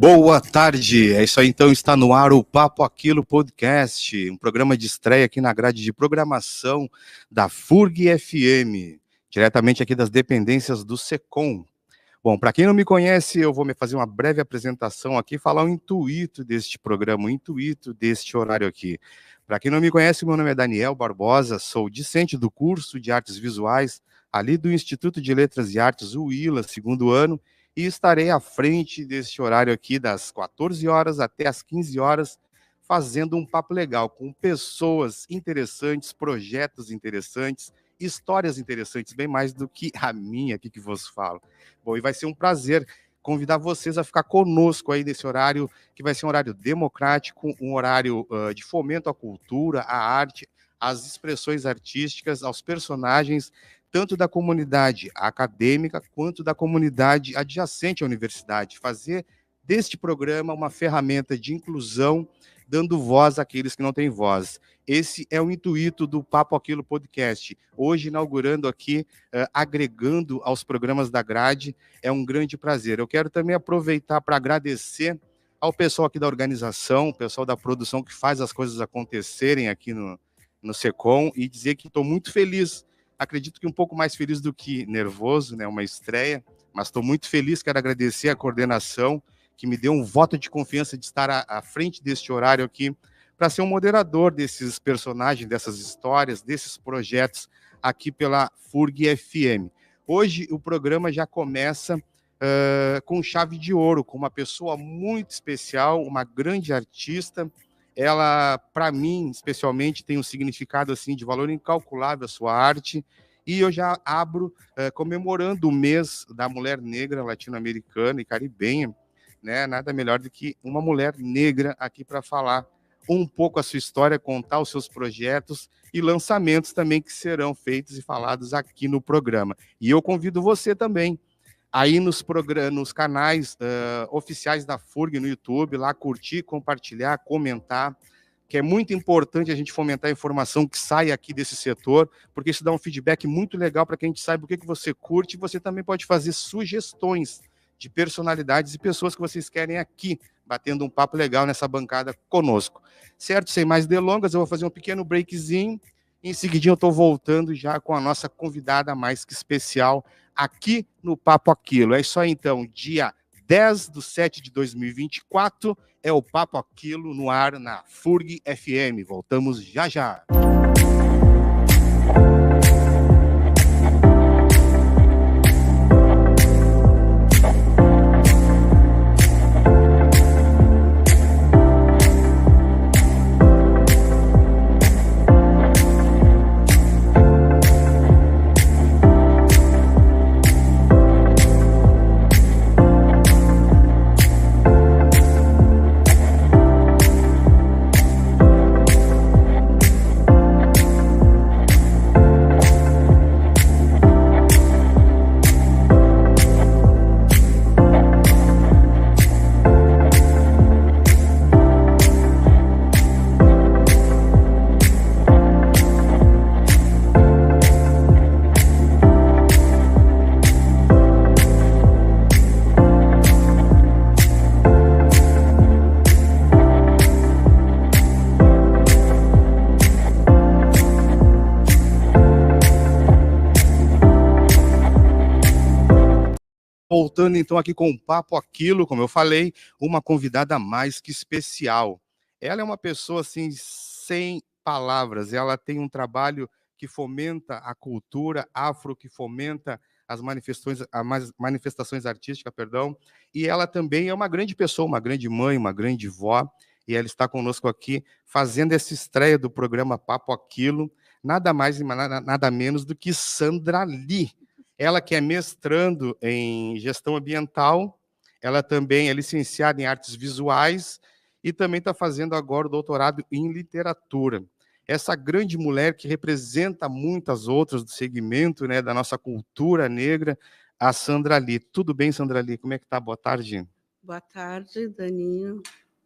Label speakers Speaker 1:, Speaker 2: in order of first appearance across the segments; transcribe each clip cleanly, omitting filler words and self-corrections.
Speaker 1: Boa tarde, é isso aí, então está no ar o Papo Aquilo Podcast, um programa de estreia aqui na grade de programação da FURG FM, diretamente aqui das dependências do SECOM. Bom, para quem não me conhece, eu vou me fazer uma breve apresentação aqui, falar o intuito deste programa, o intuito deste horário aqui. Para quem não me conhece, meu nome é Daniel Barbosa, sou discente do curso de Artes Visuais, ali do Instituto de Letras e Artes, UILA, segundo ano, e estarei à frente deste horário aqui, das 14 horas até as 15 horas, fazendo um papo legal com pessoas interessantes, projetos interessantes, histórias interessantes, bem mais do que a minha aqui que vos falo. Bom, e vai ser um prazer convidar vocês a ficar conosco aí nesse horário, que vai ser um horário democrático, um horário de fomento à cultura, à arte, às expressões artísticas, aos personagens, tanto da comunidade acadêmica quanto da comunidade adjacente à universidade. Fazer deste programa uma ferramenta de inclusão, dando voz àqueles que não têm voz. Esse é o intuito do Papo Aquilo Podcast. Hoje, inaugurando aqui, agregando aos programas da grade, é um grande prazer. Eu quero também aproveitar para agradecer ao pessoal aqui da organização, o pessoal da produção que faz as coisas acontecerem aqui no SECOM, e dizer que estou muito feliz, acredito que um pouco mais feliz do que nervoso, né, uma estreia, mas estou muito feliz, quero agradecer a coordenação, que me deu um voto de confiança de estar à frente deste horário aqui, para ser um moderador desses personagens, dessas histórias, desses projetos aqui pela FURG FM. Hoje o programa já começa com chave de ouro, com uma pessoa muito especial, uma grande artista. Ela, para mim, especialmente, tem um significado assim de valor incalculável a sua arte. E eu já abro comemorando o mês da mulher negra latino-americana e caribenha, né? Nada melhor do que uma mulher negra aqui para falar um pouco a sua história, contar os seus projetos e lançamentos também que serão feitos e falados aqui no programa. E eu convido você também aí nos canais oficiais da FURG no YouTube, lá curtir, compartilhar, comentar, que é muito importante a gente fomentar a informação que sai aqui desse setor, porque isso dá um feedback muito legal para que a gente saiba o que você curte, e você também pode fazer sugestões de personalidades e pessoas que vocês querem aqui, batendo um papo legal nessa bancada conosco. Certo? Sem mais delongas, eu vou fazer um pequeno breakzinho, e em seguidinho eu estou voltando já com a nossa convidada mais que especial aqui no Papo Aquilo. É isso aí, então, dia 10/7/2024, é o Papo Aquilo no ar na FURG FM. Voltamos já já. Voltando então aqui com o Papo Aquilo, como eu falei, uma convidada mais que especial. Ela é uma pessoa assim sem palavras, ela tem um trabalho que fomenta a cultura afro, que fomenta as manifestações artísticas, perdão, e ela também é uma grande pessoa, uma grande mãe, uma grande vó, e ela está conosco aqui fazendo essa estreia do programa Papo Aquilo, nada mais e nada menos do que Sandra Lee. Ela que é mestrando em gestão ambiental, ela também é licenciada em artes visuais e também está fazendo agora o doutorado em literatura. Essa grande mulher que representa muitas outras do segmento, né, da nossa cultura negra, a Sandra Lee. Tudo bem, Sandra Lee? Como é que está? Boa tarde.
Speaker 2: Boa tarde, Daninho.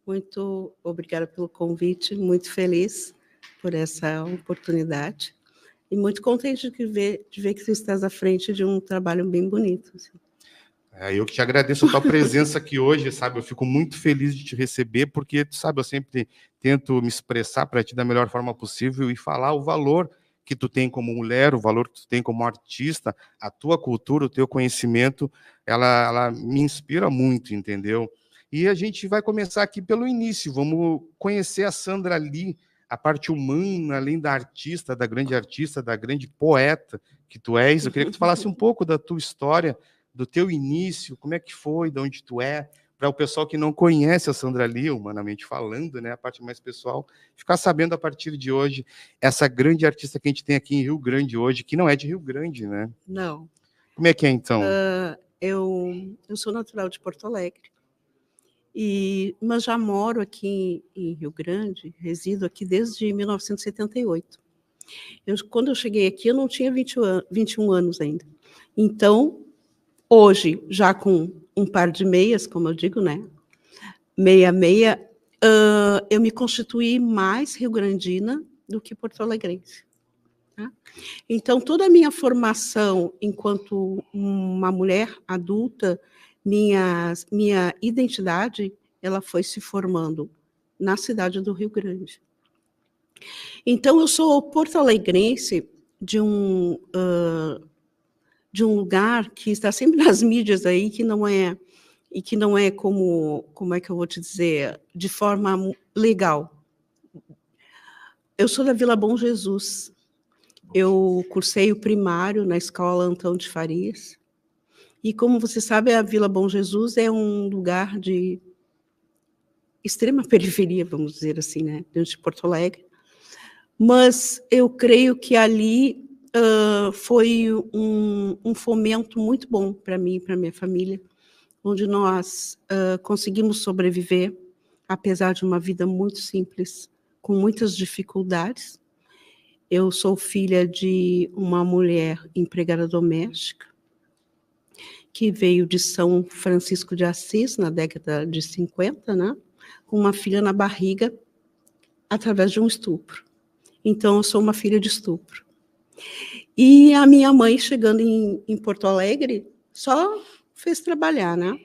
Speaker 2: Muito obrigada pelo convite, muito feliz por essa oportunidade. E muito contente de ver que você estás à frente de um trabalho bem bonito. Assim.
Speaker 1: Eu que te agradeço a tua presença aqui hoje, sabe? Eu fico muito feliz de te receber, porque, tu sabe, eu sempre tento me expressar para ti da melhor forma possível e falar o valor que tu tem como mulher, o valor que tu tem como artista, a tua cultura, o teu conhecimento, ela me inspira muito, entendeu? E a gente vai começar aqui pelo início, vamos conhecer a Sandra Lee, a parte humana, além da artista, da grande poeta que tu és. Eu queria que tu falasse um pouco da tua história, do teu início, como é que foi, de onde tu é, para o pessoal que não conhece a Sandra Lee, humanamente falando, né, a parte mais pessoal, ficar sabendo a partir de hoje, essa grande artista que a gente tem aqui em Rio Grande hoje, que não é de Rio Grande, né?
Speaker 2: Não.
Speaker 1: Como é que é, então?
Speaker 2: Eu sou natural de Porto Alegre, mas já moro aqui em Rio Grande, resido aqui desde 1978. Quando eu cheguei aqui, eu não tinha 21 anos ainda. Então, hoje, já com um par de meias, como eu digo, né? Meia, eu me constituí mais rio-grandina do que porto-alegrense. Tá? Então, toda a minha formação enquanto uma mulher adulta, minha identidade, ela foi se formando na cidade do Rio Grande. Então, eu sou porto-alegrense de um lugar que está sempre nas mídias aí, que não é como é que eu vou te dizer, de forma legal. Eu sou da Vila Bom Jesus. Eu cursei o primário na escola Antão de Farias. E como você sabe, a Vila Bom Jesus é um lugar de extrema periferia, vamos dizer assim, né, dentro de Porto Alegre. Mas eu creio que ali foi um fomento muito bom para mim e para minha família, onde nós conseguimos sobreviver, apesar de uma vida muito simples, com muitas dificuldades. Eu sou filha de uma mulher empregada doméstica, que veio de São Francisco de Assis, na década de 50, né? Com uma filha na barriga, através de um estupro. Então, eu sou uma filha de estupro. E a minha mãe, chegando em Porto Alegre, só fez trabalhar, né?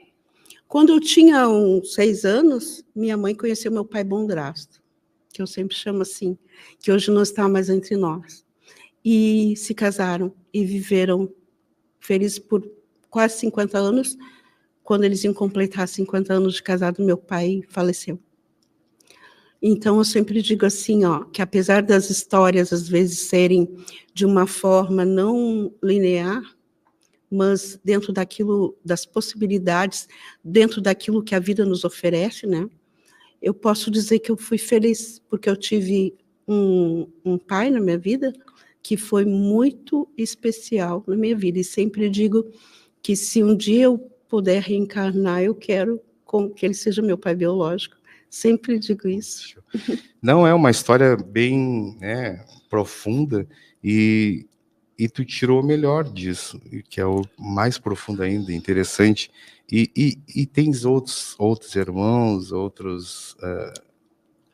Speaker 2: Quando eu tinha uns 6 anos, minha mãe conheceu meu pai Bondrasto, que eu sempre chamo assim, que hoje não está mais entre nós. E se casaram e viveram felizes por quase 50 anos. Quando eles iam completar 50 anos de casado, meu pai faleceu. Então, eu sempre digo assim, que apesar das histórias, às vezes, serem de uma forma não linear, mas dentro daquilo, das possibilidades, dentro daquilo que a vida nos oferece, né? Eu posso dizer que eu fui feliz, porque eu tive um pai na minha vida que foi muito especial na minha vida. E sempre digo que se um dia eu puder reencarnar, eu quero que ele seja meu pai biológico. Sempre digo isso.
Speaker 1: Não, é uma história bem, né, profunda, e tu tirou o melhor disso, que é o mais profundo ainda, interessante. E tens outros irmãos, outros...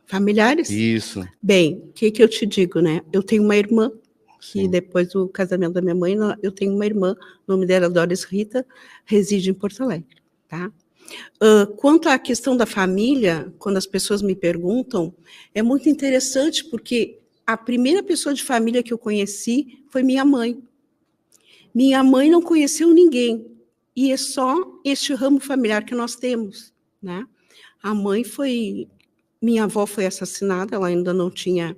Speaker 2: Familiares?
Speaker 1: Isso.
Speaker 2: Bem, o que eu te digo, né? Eu tenho uma irmã, que Sim. Depois do casamento da minha mãe, eu tenho uma irmã, o nome dela é Doris Rita, reside em Porto Alegre, tá? Quanto à questão da família, quando as pessoas me perguntam, é muito interessante, porque a primeira pessoa de família que eu conheci foi minha mãe. Minha mãe não conheceu ninguém, e é só este ramo familiar que nós temos, né? A mãe foi... Minha avó foi assassinada, ela ainda não tinha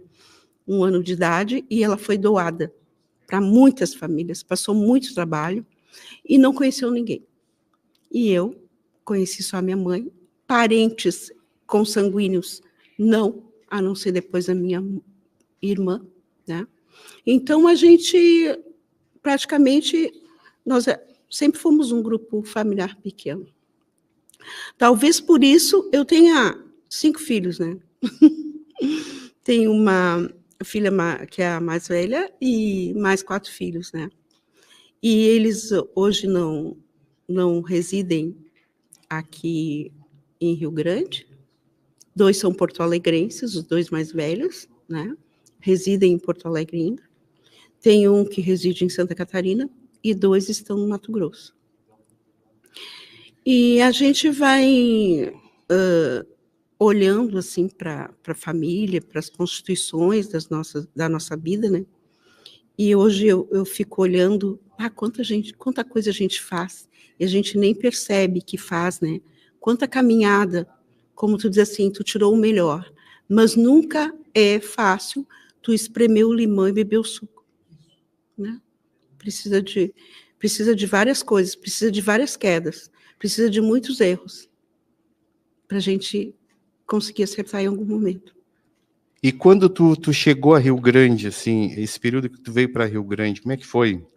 Speaker 2: 1 ano de idade, e ela foi doada para muitas famílias, passou muito trabalho, e não conheceu ninguém. E eu conheci só a minha mãe, parentes consanguíneos, a não ser depois a minha irmã, né? Então, a gente, praticamente, nós sempre fomos um grupo familiar pequeno. Talvez por isso eu tenha 5 filhos, né? Tenho uma filha que é a mais velha e mais 4 filhos, né? E eles hoje não residem aqui em Rio Grande. 2 são porto-alegrenses, os 2 mais velhos, né? Residem em Porto Alegre ainda. Tem um que reside em Santa Catarina e 2 estão no Mato Grosso. E a gente vai olhando assim para a família, para as constituições da nossa vida, né? E hoje eu fico olhando, quanta coisa a gente faz, e a gente nem percebe que faz, né? Quanta caminhada, como tu diz assim, tu tirou o melhor, mas nunca é fácil tu espremer o limão e beber o suco, né? Precisa de várias coisas, precisa de várias quedas, precisa de muitos erros para a gente conseguir acertar em algum momento.
Speaker 1: E quando tu chegou a Rio Grande, assim, esse período que tu veio para Rio Grande, como é que foi?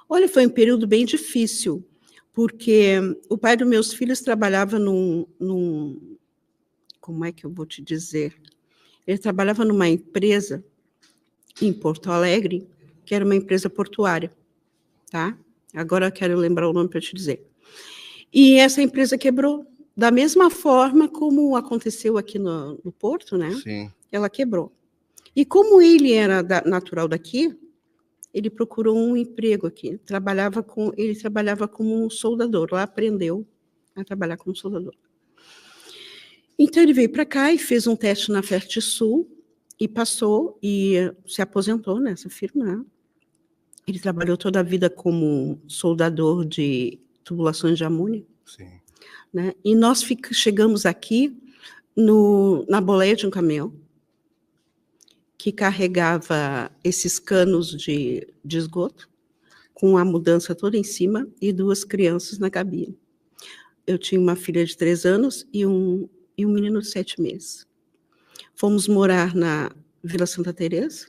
Speaker 2: Olha, foi um período bem difícil, porque o pai dos meus filhos trabalhava como é que eu vou te dizer? Ele trabalhava numa empresa em Porto Alegre, que era uma empresa portuária, tá? Agora eu quero lembrar o nome para te dizer. E essa empresa quebrou, da mesma forma como aconteceu aqui no Porto, né?
Speaker 1: Sim.
Speaker 2: Ela quebrou. E como ele era natural daqui, ele procurou um emprego aqui. Ele trabalhava como um soldador, lá aprendeu a trabalhar como soldador. Então ele veio para cá e fez um teste na Fertisul e passou e se aposentou nessa firma, né? Ele trabalhou toda a vida como soldador de tubulações de amônia.
Speaker 1: Sim.
Speaker 2: Né? E nós chegamos aqui na boleia de um caminhão que carregava esses canos de esgoto, com a mudança toda em cima e 2 crianças na cabine. Eu tinha uma filha de 3 anos e um menino de 7 meses. Fomos morar na Vila Santa Teresa,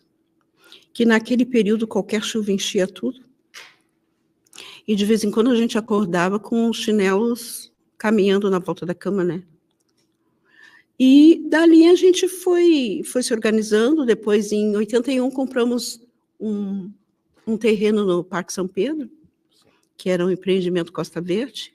Speaker 2: que naquele período qualquer chuva enchia tudo. E de vez em quando a gente acordava com os chinelos caminhando na volta da cama, né? E dali a gente foi se organizando. Depois, em 81, compramos um terreno no Parque São Pedro, que era um empreendimento Costa Verde,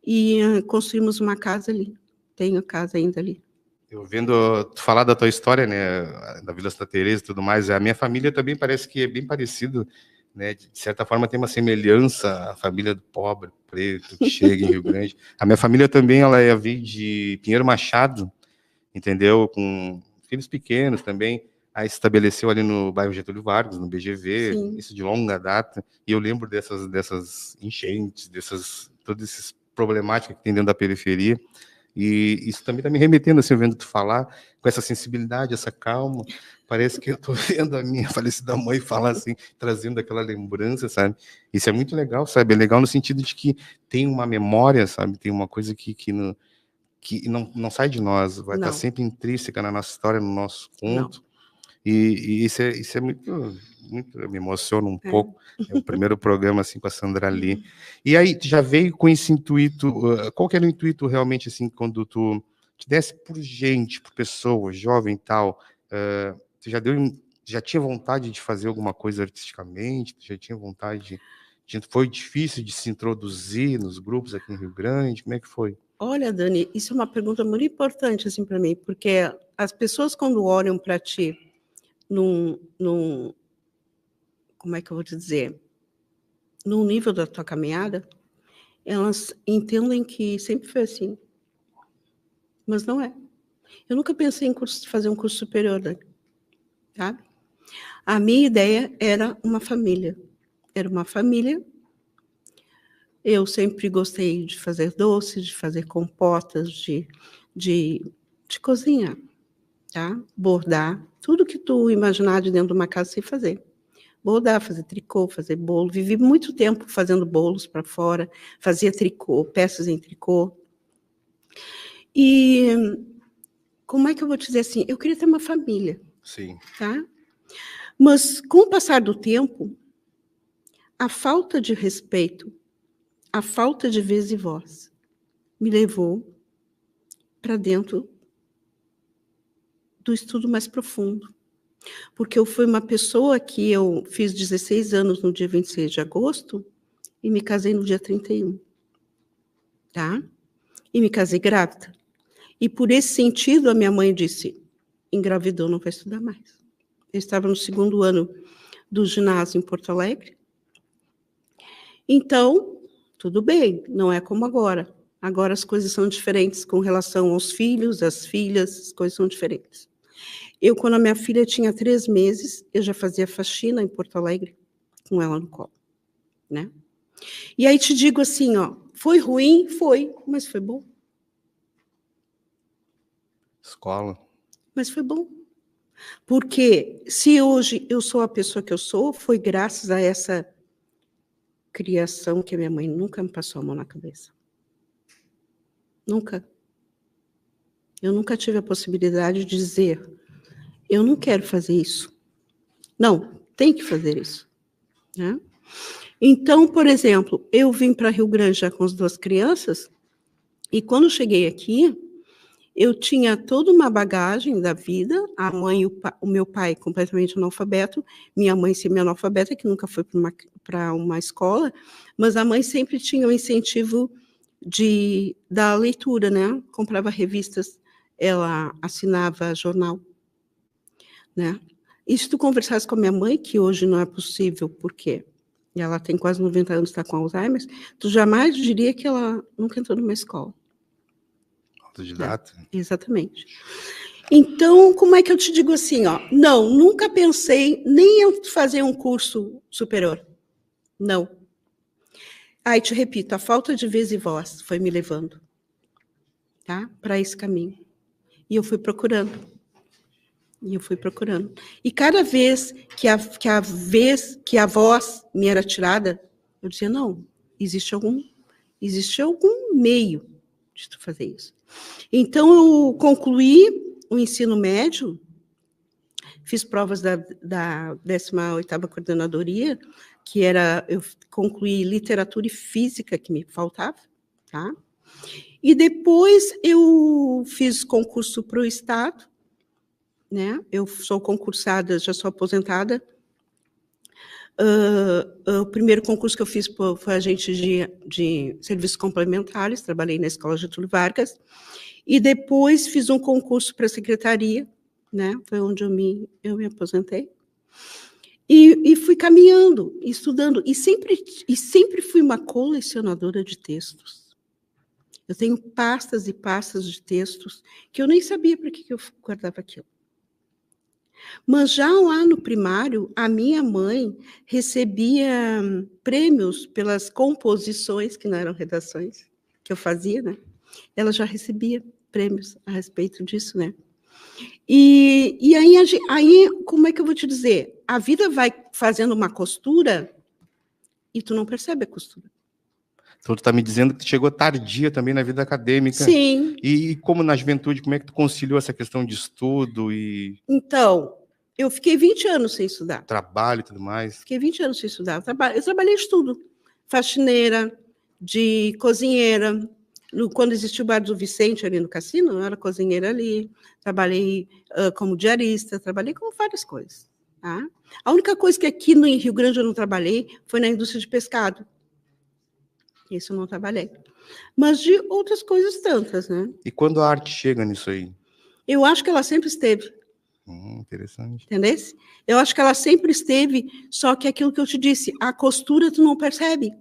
Speaker 2: e construímos uma casa ali. Tenho a casa ainda ali.
Speaker 1: Eu vendo tu falar da tua história, né, da Vila Santa Teresa e tudo mais, a minha família também parece que é bem parecido, né, de certa forma tem uma semelhança à família do pobre, preto, que chega em Rio Grande. A minha família também, ela veio de Pinheiro Machado, entendeu? Com filhos pequenos também, aí se estabeleceu ali no bairro Getúlio Vargas, no BGV,
Speaker 2: Sim.
Speaker 1: isso de longa data, e eu lembro dessas enchentes, todas essas problemáticas que tem dentro da periferia, e isso também está me remetendo, assim, vendo tu falar, com essa sensibilidade, essa calma, parece que eu estou vendo a minha falecida mãe falar assim, trazendo aquela lembrança, sabe? Isso é muito legal, sabe? É legal no sentido de que tem uma memória, sabe? Tem uma coisa que não sai de nós, vai estar sempre intrínseca na nossa história, no nosso conto. E isso é muito, me emociona um pouco. É o primeiro programa assim com a Sandra Lee. E aí, tu já veio com esse intuito? Qual que era o intuito realmente assim quando tu te desse por gente, por pessoa, jovem e tal? Tu já tinha vontade de fazer alguma coisa artisticamente? Tu já tinha vontade foi difícil de se introduzir nos grupos aqui em Rio Grande? Como é que foi?
Speaker 2: Olha, Dani, isso é uma pergunta muito importante assim para mim, porque as pessoas quando olham para ti como é que eu vou te dizer, no nível da tua caminhada, elas entendem que sempre foi assim, mas não é. Eu nunca pensei em fazer um curso superior, Dani, sabe? A minha ideia era uma família. Era uma família. Eu sempre gostei de fazer doces, de fazer compotas, de cozinhar, tá? Bordar, tudo que tu imaginar de dentro de uma casa, sei fazer. Bordar, fazer tricô, fazer bolo. Vivi muito tempo fazendo bolos para fora, fazia tricô, peças em tricô. E como é que eu vou te dizer assim? Eu queria ter uma família.
Speaker 1: Sim.
Speaker 2: Tá? Mas, com o passar do tempo, a falta de respeito, a falta de vez e voz, me levou para dentro do estudo mais profundo. Porque eu fui uma pessoa que eu fiz 16 anos no dia 26 de agosto e me casei no dia 31. Tá? E me casei grávida. E por esse sentido, a minha mãe disse, engravidou, não vai estudar mais. Eu estava no 2º ano do ginásio em Porto Alegre. Então, Tudo bem, não é como agora. Agora as coisas são diferentes com relação aos filhos, às filhas, as coisas são diferentes. Eu, quando a minha filha tinha 3 meses, eu já fazia faxina em Porto Alegre, com ela no colo, né? E aí te digo assim, ó, foi ruim? Foi, mas foi bom.
Speaker 1: Escola.
Speaker 2: Mas foi bom. Porque se hoje eu sou a pessoa que eu sou, foi graças a essa criação que a minha mãe nunca me passou a mão na cabeça. Nunca. Eu nunca tive a possibilidade de dizer, eu não quero fazer isso. Não, tem que fazer isso, né? Então, por exemplo, eu vim para Rio Grande já com as 2 crianças, e quando cheguei aqui, eu tinha toda uma bagagem da vida, a mãe e o meu pai completamente analfabeto, minha mãe semi-analfabeta, que nunca foi para uma escola, mas a mãe sempre tinha o incentivo da leitura, né? Comprava revistas, ela assinava jornal, né? E se tu conversasse com a minha mãe, que hoje não é possível, porque ela tem quase 90 anos, está com Alzheimer, tu jamais diria que ela nunca entrou numa escola.
Speaker 1: Autodidata.
Speaker 2: Exatamente. Então, como é que eu te digo assim, ó? Não, nunca pensei nem em fazer um curso superior. Não. Aí, te repito, a falta de vez e voz foi me levando, tá? Para esse caminho. E eu fui procurando. E cada vez que a voz me era tirada, eu dizia, não, existe algum meio de tu fazer isso. Então, eu concluí o ensino médio, fiz provas da 18ª coordenadoria, eu concluí literatura e física, que me faltava, tá? E depois eu fiz concurso para o Estado, né? Eu sou concursada, já sou aposentada. O primeiro concurso que eu fiz foi agente de serviços complementares, trabalhei na Escola Getúlio Vargas, e depois fiz um concurso para a secretaria, né? Foi onde eu me aposentei. E fui caminhando, estudando, e sempre fui uma colecionadora de textos. Eu tenho pastas e pastas de textos que eu nem sabia para que eu guardava aquilo. Mas já lá no primário, a minha mãe recebia prêmios pelas composições, que não eram redações, que eu fazia, né? Ela já recebia prêmios a respeito disso, né? E aí, como é que eu vou te dizer? A vida vai fazendo uma costura e tu não percebe a costura.
Speaker 1: Então, tu está me dizendo que tu chegou tardia também na vida acadêmica.
Speaker 2: Sim.
Speaker 1: E como na juventude, como é que tu conciliou essa questão de estudo e...
Speaker 2: Então, eu fiquei 20 anos sem estudar.
Speaker 1: Trabalho e tudo mais.
Speaker 2: Fiquei 20 anos sem estudar. Eu trabalhei de tudo. Faxineira, de cozinheira. Quando existiu o Bar do Vicente, ali no cassino, eu era cozinheira ali. Trabalhei como diarista, trabalhei com várias coisas. Tá? A única coisa que aqui no Rio Grande eu não trabalhei foi na indústria de pescado. Isso eu não trabalhei. Mas de outras coisas tantas, né?
Speaker 1: E quando a arte chega nisso aí?
Speaker 2: Eu acho que ela sempre esteve.
Speaker 1: Interessante.
Speaker 2: Entendeu? Eu acho que ela sempre esteve, só que aquilo que eu te disse, a costura tu não percebe.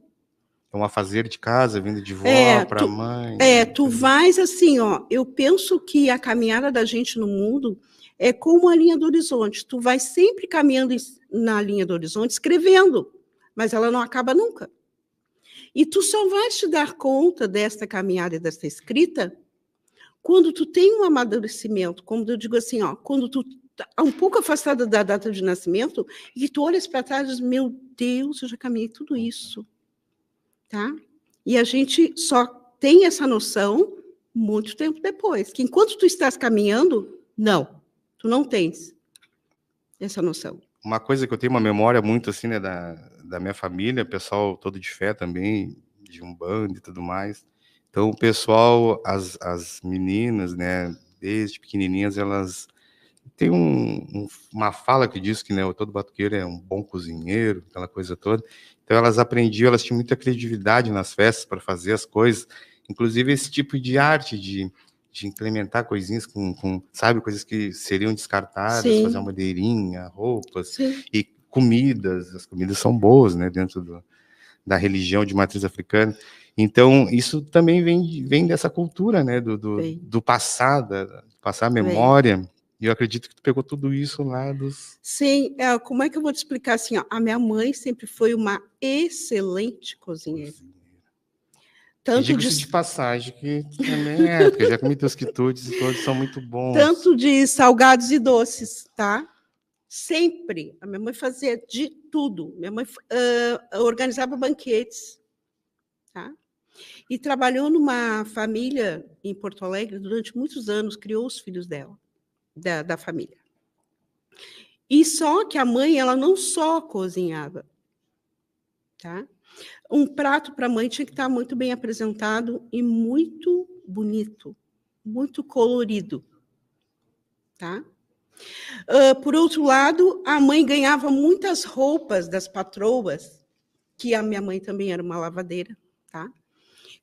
Speaker 1: É um afazer de casa, vindo de vó para mãe.
Speaker 2: Tu vais assim, ó. Eu penso que a caminhada da gente no mundo é como a linha do horizonte. Tu vai sempre caminhando na linha do horizonte, escrevendo, mas ela não acaba nunca. E tu só vais te dar conta desta caminhada e desta escrita quando tu tem um amadurecimento, como eu digo assim, ó, quando tu tá um pouco afastada da data de nascimento e tu olhas para trás e diz, meu Deus, eu já caminhei tudo isso. Tá? E a gente só tem essa noção muito tempo depois, que enquanto tu estás caminhando, não, tu não tens essa noção.
Speaker 1: Uma coisa que eu tenho uma memória muito assim, né, da minha família, pessoal todo de fé também, de Umbanda e tudo mais. Então, o pessoal, as meninas, né, desde pequenininhas, elas têm uma fala que diz que, né, todo batuqueiro é um bom cozinheiro, aquela coisa toda. Então, elas aprendiam, elas tinham muita criatividade nas festas para fazer as coisas, inclusive esse tipo de arte de implementar coisinhas sabe, coisas que seriam descartadas,
Speaker 2: Sim.
Speaker 1: fazer uma madeirinha, roupas.
Speaker 2: Sim.
Speaker 1: E comidas, as comidas são boas, né, dentro da religião de matriz africana. Então, isso também vem dessa cultura, né, do passado, passar a memória. E eu acredito que tu pegou tudo isso lá dos...
Speaker 2: Sim, como é que eu vou te explicar assim? Ó, a minha mãe sempre foi uma excelente cozinheira.
Speaker 1: E digo-se de passagem, que também porque eu já comi teus quitutes e todos são muito bons.
Speaker 2: Tanto de salgados e doces, tá? Sempre. A minha mãe fazia de tudo. Minha mãe organizava banquetes, tá? E trabalhou numa família em Porto Alegre durante muitos anos, criou os filhos dela, da família. E só que a mãe, ela não só cozinhava, tá? Um prato para a mãe tinha que estar muito bem apresentado e muito bonito, muito colorido, tá? Por outro lado, a mãe ganhava muitas roupas das patroas, que a minha mãe também era uma lavadeira, tá?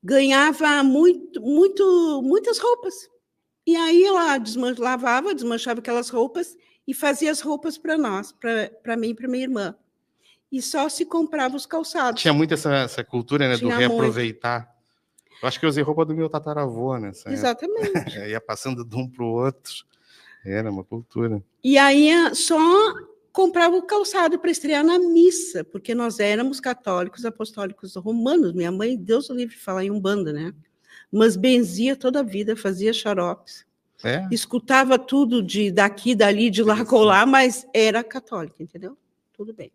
Speaker 2: Ganhava muitas roupas. E aí ela lavava, desmanchava aquelas roupas e fazia as roupas para nós, para mim e para minha irmã. E só se comprava os calçados.
Speaker 1: Tinha muito essa cultura, né, do reaproveitar. Muito. Eu acho que eu usei roupa do meu tataravô, né?
Speaker 2: Exatamente.
Speaker 1: Ia passando de um para o outro. Era uma cultura.
Speaker 2: E aí só comprava o calçado para estrear na missa, porque nós éramos católicos apostólicos romanos. Minha mãe, Deus o livre de falar em umbanda, né? Mas benzia toda a vida, fazia xaropes. Escutava tudo daqui, dali, de lá, colar, mas era católica, entendeu? Tudo bem.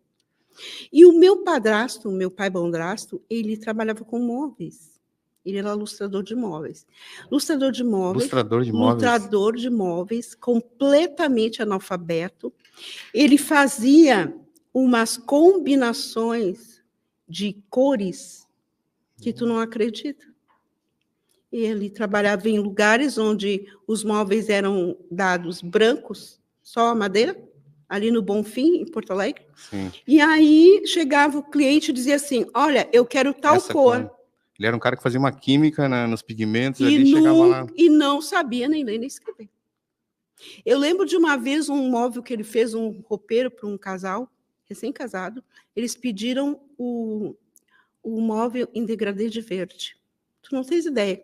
Speaker 2: E o meu padrasto, o meu pai Bondrasto, ele trabalhava com móveis. Ele era lustrador de móveis. Lustrador de móveis, completamente analfabeto. Ele fazia umas combinações de cores que tu não acredita. Ele trabalhava em lugares onde os móveis eram dados brancos, só a madeira, ali no Bonfim, em Porto Alegre.
Speaker 1: Sim.
Speaker 2: E aí chegava o cliente e dizia assim, olha, eu quero tal cor.
Speaker 1: Ele era um cara que fazia uma química nos pigmentos, ali chegava lá.
Speaker 2: E não sabia nem ler nem escrever. Eu lembro de uma vez um móvel que ele fez, um roupeiro para um casal, recém-casado, eles pediram o móvel em degradê de verde. Tu não tens ideia.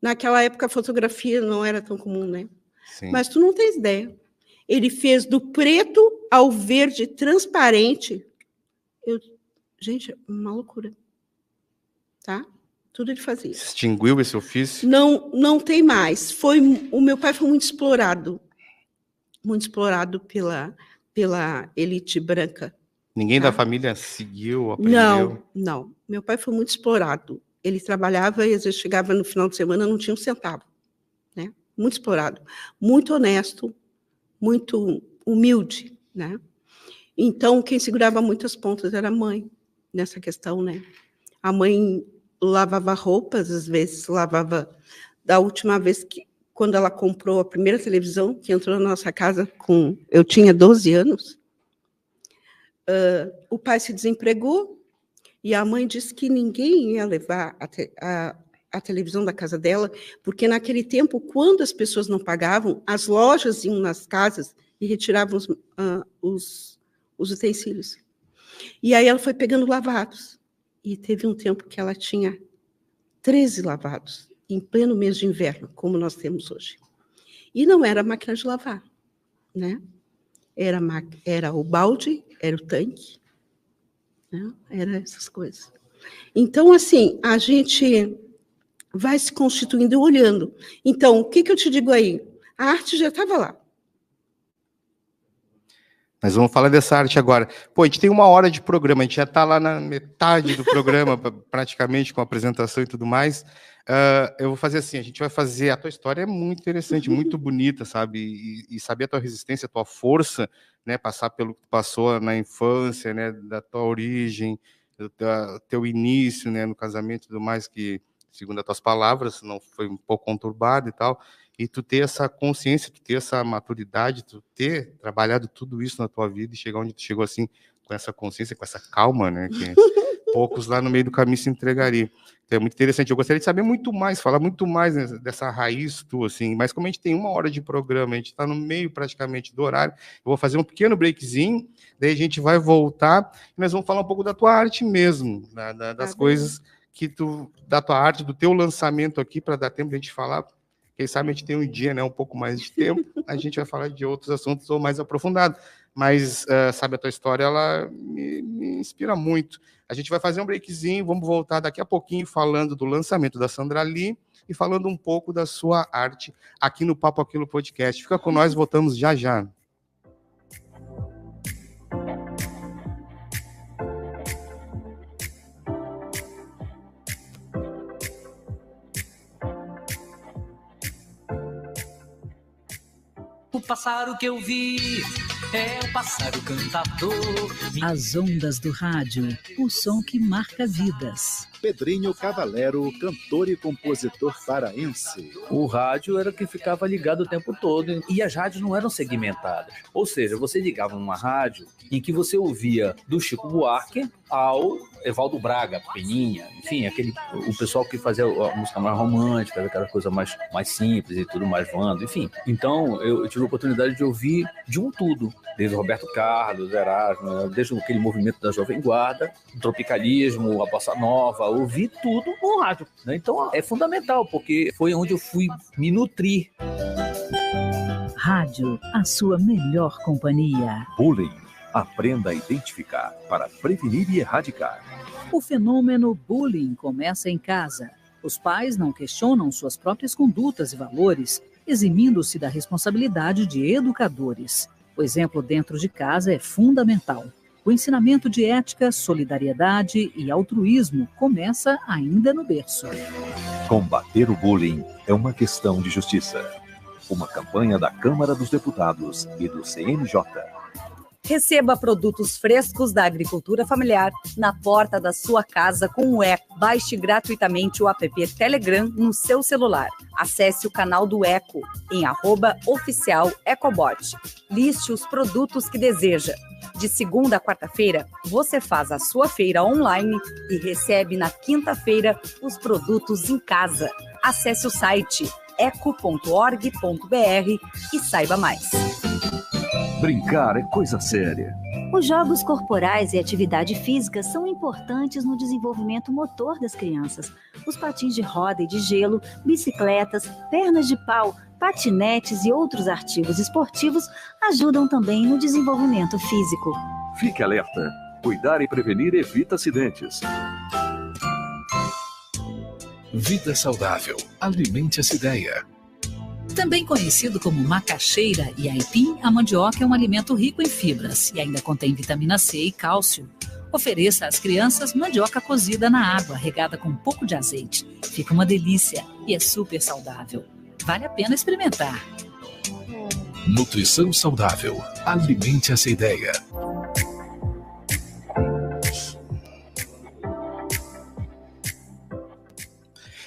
Speaker 2: Naquela época a fotografia não era tão comum, né?
Speaker 1: Sim.
Speaker 2: Mas tu não tens ideia. Ele fez do preto ao verde transparente. Gente, uma loucura. Tá? Tudo ele fazia.
Speaker 1: Se extinguiu esse ofício?
Speaker 2: Não tem mais. O meu pai foi muito explorado pela elite branca.
Speaker 1: Ninguém da família seguiu, aprendeu?
Speaker 2: Não. Meu pai foi muito explorado. Ele trabalhava e às vezes chegava no final de semana não tinha um centavo, né? Muito explorado, muito honesto, muito humilde, né? Então quem segurava muitas pontas era a mãe nessa questão, né? A mãe lavava roupas, às vezes lavava. Da última vez quando ela comprou a primeira televisão que entrou na nossa casa eu tinha 12 anos. O pai se desempregou e a mãe disse que ninguém ia levar a televisão da casa dela, porque naquele tempo, quando as pessoas não pagavam, as lojas iam nas casas e retiravam os utensílios. E aí ela foi pegando lavados. E teve um tempo que ela tinha 13 lavados, em pleno mês de inverno, como nós temos hoje. E não era máquina de lavar, né? Era o balde, era o tanque, né? Era essas coisas. Então, assim, a gente vai se constituindo olhando. Então, o que eu te digo aí? A arte já estava lá.
Speaker 1: Mas vamos falar dessa arte agora. Pô, a gente tem 1 hora de programa, a gente já está lá na metade do programa, praticamente, com a apresentação e tudo mais. Eu vou fazer assim, a gente vai fazer... A tua história é muito interessante, muito bonita, sabe? E saber a tua resistência, a tua força, né? Passar pelo que passou na infância, né? Da tua origem, do teu início, né? No casamento e tudo mais, que, segundo as tuas palavras, não foi um pouco conturbado e tal... E tu ter essa consciência, tu ter essa maturidade, tu ter trabalhado tudo isso na tua vida e chegar onde tu chegou assim, com essa consciência, com essa calma, né? poucos lá no meio do caminho se entregariam. Então é muito interessante. Eu gostaria de saber muito mais, falar muito mais, né, dessa raiz tua, assim. Mas como a gente tem 1 hora de programa, a gente está no meio praticamente do horário, eu vou fazer um pequeno breakzinho, daí a gente vai voltar e nós vamos falar um pouco da tua arte mesmo, das coisas que da tua arte, do teu lançamento aqui, para dar tempo de a gente falar. Quem sabe a gente tem um dia, né, um pouco mais de tempo, a gente vai falar de outros assuntos ou mais aprofundado. Mas, sabe, a tua história, ela me inspira muito. A gente vai fazer um breakzinho, vamos voltar daqui a pouquinho falando do lançamento da Sandra Lee e falando um pouco da sua arte aqui no Papo Aquilo Podcast. Fica com nós, voltamos já já.
Speaker 3: O pássaro que eu vi é o pássaro cantador.
Speaker 4: As ondas do rádio, o som que marca vidas.
Speaker 5: Pedrinho Cavalero, cantor e compositor paraense.
Speaker 6: O rádio era o que ficava ligado o tempo todo e as rádios não eram segmentadas. Ou seja, você ligava uma rádio em que você ouvia do Chico Buarque ao Evaldo Braga, Peninha, enfim, o pessoal que fazia a música mais romântica, aquela coisa mais simples e tudo mais voando, enfim. Então, eu tive a oportunidade de ouvir de um tudo, desde o Roberto Carlos, Erasmo, desde aquele movimento da Jovem Guarda, o tropicalismo, a bossa nova, ouvi tudo no rádio, né? Então, é fundamental, porque foi onde eu fui me nutrir.
Speaker 4: Rádio, a sua melhor companhia.
Speaker 5: Bullying. Aprenda a identificar para prevenir e erradicar.
Speaker 4: O fenômeno bullying começa em casa. Os pais não questionam suas próprias condutas e valores, eximindo-se da responsabilidade de educadores. O exemplo dentro de casa é fundamental. O ensinamento de ética, solidariedade e altruísmo começa ainda no berço.
Speaker 5: Combater o bullying é uma questão de justiça. Uma campanha da Câmara dos Deputados e do CNJ.
Speaker 7: Receba produtos frescos da agricultura familiar na porta da sua casa com o Eco. Baixe gratuitamente o app Telegram no seu celular. Acesse o canal do Eco em @oficialecobot. Liste os produtos que deseja. De segunda a quarta-feira, você faz a sua feira online e recebe na quinta-feira os produtos em casa. Acesse o site eco.org.br e saiba mais.
Speaker 5: Brincar é coisa séria.
Speaker 8: Os jogos corporais e atividade física são importantes no desenvolvimento motor das crianças. Os patins de roda e de gelo, bicicletas, pernas de pau, patinetes e outros artigos esportivos ajudam também no desenvolvimento físico.
Speaker 5: Fique alerta. Cuidar e prevenir evita acidentes.
Speaker 9: Vida saudável. Alimente essa ideia.
Speaker 4: Também conhecido como macaxeira e aipim, a mandioca é um alimento rico em fibras e ainda contém vitamina C e cálcio. Ofereça às crianças mandioca cozida na água, regada com um pouco de azeite. Fica uma delícia e é super saudável. Vale a pena experimentar.
Speaker 9: Nutrição saudável. Alimente essa ideia.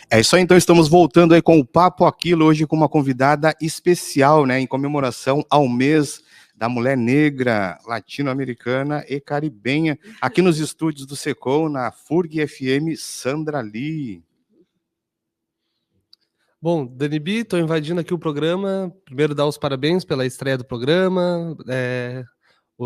Speaker 1: É isso aí, então estamos voltando aí com o Papo Aquilo, hoje com uma convidada especial, né, em comemoração ao mês da mulher negra, latino-americana e caribenha, aqui nos estúdios do Secom, na FURG FM, Sandra Lee.
Speaker 10: Bom, Dani B, estou invadindo aqui o programa, primeiro dar os parabéns pela estreia do programa,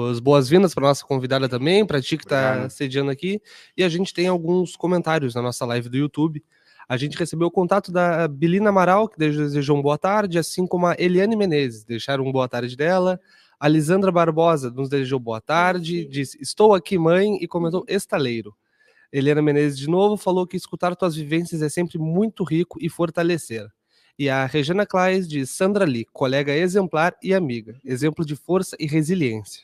Speaker 10: as boas-vindas para a nossa convidada também, para ti que está sediando aqui, e a gente tem alguns comentários na nossa live do YouTube. A gente recebeu o contato da Belina Amaral, que desejou uma boa tarde, assim como a Eliane Menezes, deixaram uma boa tarde dela. A Lisandra Barbosa nos desejou boa tarde, disse, estou aqui, mãe, e comentou estaleiro. Eliana Menezes, de novo, falou que escutar tuas vivências é sempre muito rico e fortalecer. E a Regina Claes diz, Sandra Lee, colega exemplar e amiga, exemplo de força e resiliência.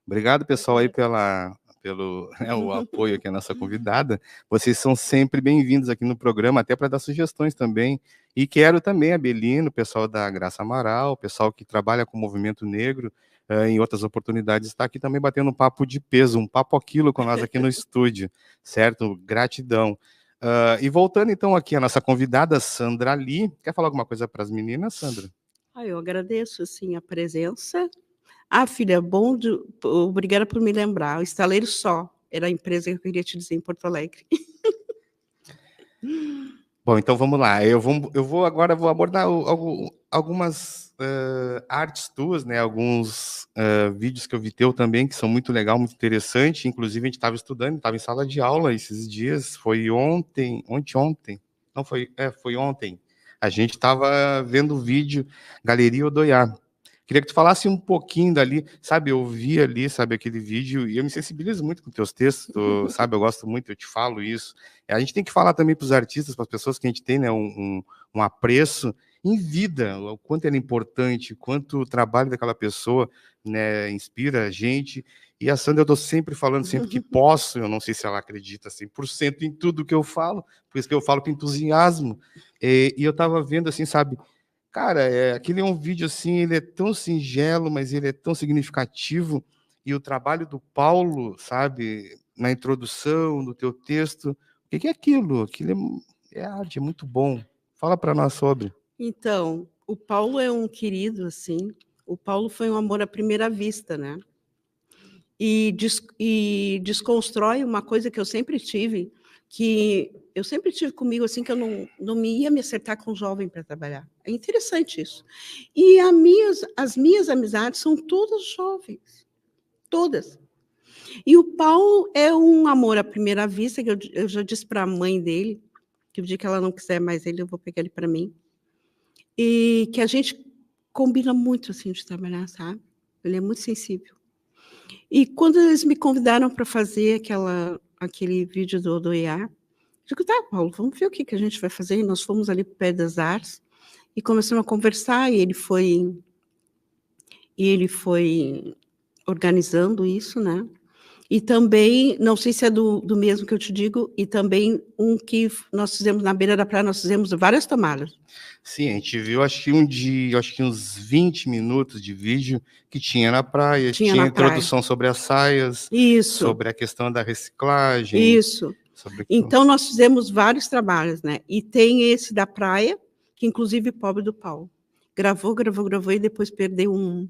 Speaker 1: Obrigado, pessoal, aí pelo o apoio aqui à nossa convidada. Vocês são sempre bem-vindos aqui no programa, até para dar sugestões também. E quero também a Belina, o pessoal da Graça Amaral, o pessoal que trabalha com o movimento negro, em outras oportunidades, está aqui também batendo um papo de peso, um papo aquilo com nós aqui no estúdio, certo? Gratidão. E voltando então aqui a nossa convidada, Sandra Lee, quer falar alguma coisa para as meninas, Sandra?
Speaker 2: Eu agradeço, assim, a presença. Filha, obrigada por me lembrar. O estaleiro só Era a empresa que eu queria te dizer em Porto Alegre.
Speaker 1: Bom, então vamos lá. Eu vou agora abordar algumas artes tuas, né? Alguns vídeos que eu vi teu também, que são muito legal, muito interessante. Inclusive, a gente estava estudando, estava em sala de aula esses dias. Foi ontem. Não foi? Foi ontem. A gente estava vendo o vídeo Galeria Odoiá. Queria que tu falasse um pouquinho dali, sabe? Eu vi ali, sabe, aquele vídeo, e eu me sensibilizo muito com teus textos, sabe? Eu gosto muito, eu te falo isso. A gente tem que falar também para os artistas, para as pessoas que a gente tem, né, um apreço em vida, o quanto ele é importante, o quanto o trabalho daquela pessoa, né, inspira a gente. E a Sandra, eu estou sempre falando, sempre que posso, eu não sei se ela acredita 100% em tudo que eu falo, por isso que eu falo com entusiasmo. E eu estava vendo, assim, sabe, cara, aquele é um vídeo assim, ele é tão singelo, mas ele é tão significativo, e o trabalho do Paulo, sabe, na introdução do teu texto, o que é aquilo? Aquilo é arte, é muito bom. Fala para nós sobre.
Speaker 2: Então, o Paulo é um querido, assim, o Paulo foi um amor à primeira vista, né? E desconstrói uma coisa que eu sempre tive, comigo, assim, que eu não me ia me acertar com jovem para trabalhar. É interessante isso. E as minhas amizades são todas jovens, todas. E o Paulo é um amor à primeira vista, que eu já disse para a mãe dele, que o dia que ela não quiser mais ele, eu vou pegar ele para mim. E que a gente combina muito, assim, de trabalhar, sabe? Ele é muito sensível. E quando eles me convidaram para fazer aquele vídeo do Odoiá, eu digo, tá, Paulo, vamos ver o que a gente vai fazer. E nós fomos ali para o Pé das Artes e começamos a conversar, e ele foi organizando isso, né? E também, não sei se é do mesmo que eu te digo, e também um que nós fizemos na beira da praia, nós fizemos várias tomadas.
Speaker 1: Sim, a gente viu, acho que uns 20 minutos de vídeo que tinha na praia, tinha introdução sobre as saias,
Speaker 2: isso,
Speaker 1: sobre a questão da reciclagem.
Speaker 2: Isso. Então, nós fizemos vários trabalhos, né? E tem esse da praia, que inclusive o pobre do Paulo gravou, e depois perdeu um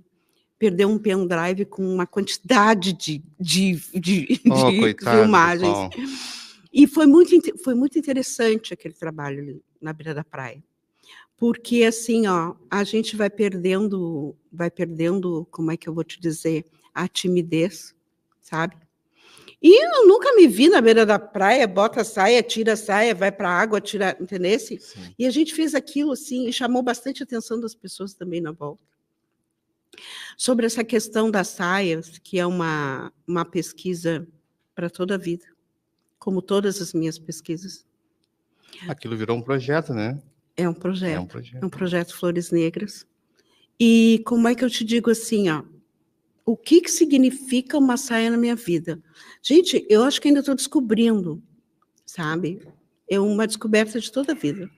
Speaker 2: pendrive com uma quantidade de filmagens. E foi muito interessante aquele trabalho ali na beira da praia. Porque, assim, ó, a gente vai perdendo, como é que eu vou te dizer, a timidez, sabe? E eu nunca me vi na beira da praia, bota a saia, tira a saia, vai para a água, tira, entendeu? E a gente fez aquilo, assim, e chamou bastante a atenção das pessoas também na volta. Sobre essa questão das saias, que é uma pesquisa para toda a vida, como todas as minhas pesquisas.
Speaker 1: Aquilo virou um projeto, né?
Speaker 2: É um projeto Flores Negras. E como é que eu te digo assim, ó, o que significa uma saia na minha vida? Gente, eu acho que ainda estou descobrindo, sabe? É uma descoberta de toda a vida.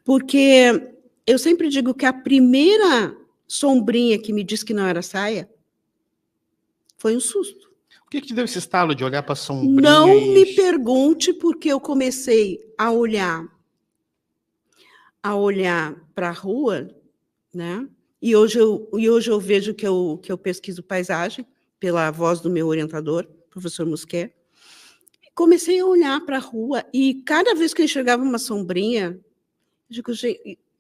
Speaker 2: Porque eu sempre digo que a primeira sombrinha que me disse que não era saia foi um susto.
Speaker 1: O que te deu esse estalo de olhar para a sombrinha?
Speaker 2: Não me pergunte, porque eu comecei a olhar para a rua, né? E hoje eu vejo que eu pesquiso paisagem pela voz do meu orientador, professor Musquet. Comecei a olhar para a rua e cada vez que eu enxergava uma sombrinha,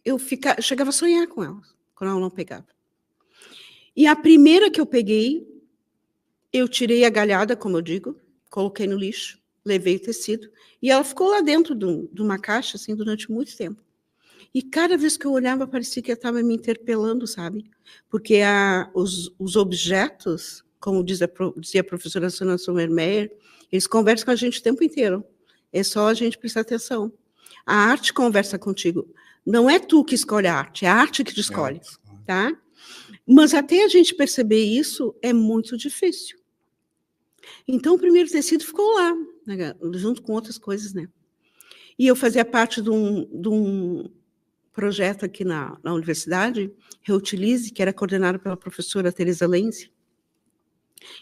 Speaker 2: eu chegava a sonhar com ela, quando ela não pegava. E a primeira que eu peguei, eu tirei a galhada, como eu digo, coloquei no lixo, levei o tecido, e ela ficou lá dentro de uma caixa, assim, durante muito tempo. E cada vez que eu olhava, parecia que estava me interpelando, sabe? Porque os objetos, como dizia a professora Sônia Sommermeyer, eles conversam com a gente o tempo inteiro. É só a gente prestar atenção. A arte conversa contigo. Não é tu que escolhe a arte que te escolhe, tá? Mas até a gente perceber isso é muito difícil. Então, o primeiro tecido ficou lá, né, junto com outras coisas, né? E eu fazia parte de um projeto aqui na universidade, Reutilize, que era coordenado pela professora Teresa Lenz.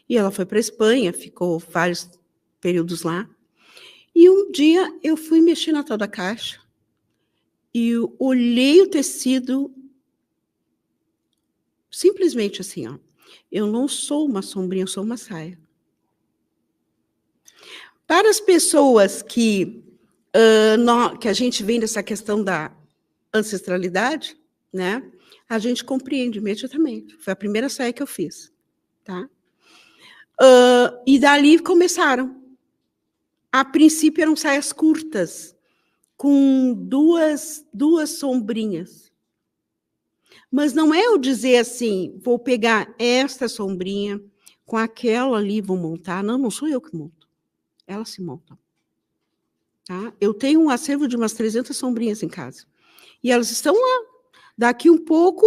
Speaker 2: E ela foi para a Espanha, ficou vários períodos lá. E um dia eu fui mexer na tal da caixa e eu olhei o tecido simplesmente assim, ó. Eu não sou uma sombrinha, eu sou uma saia. Para as pessoas que a gente vem dessa questão da ancestralidade, né? A gente compreende imediatamente. Foi a primeira saia que eu fiz, tá? E dali começaram. A princípio eram saias curtas, com duas sombrinhas. Mas não é eu dizer assim, vou pegar esta sombrinha, com aquela ali vou montar. Não sou eu que monto. Elas se montam. Tá? Eu tenho um acervo de umas 300 sombrinhas em casa. E elas estão lá. Daqui um pouco,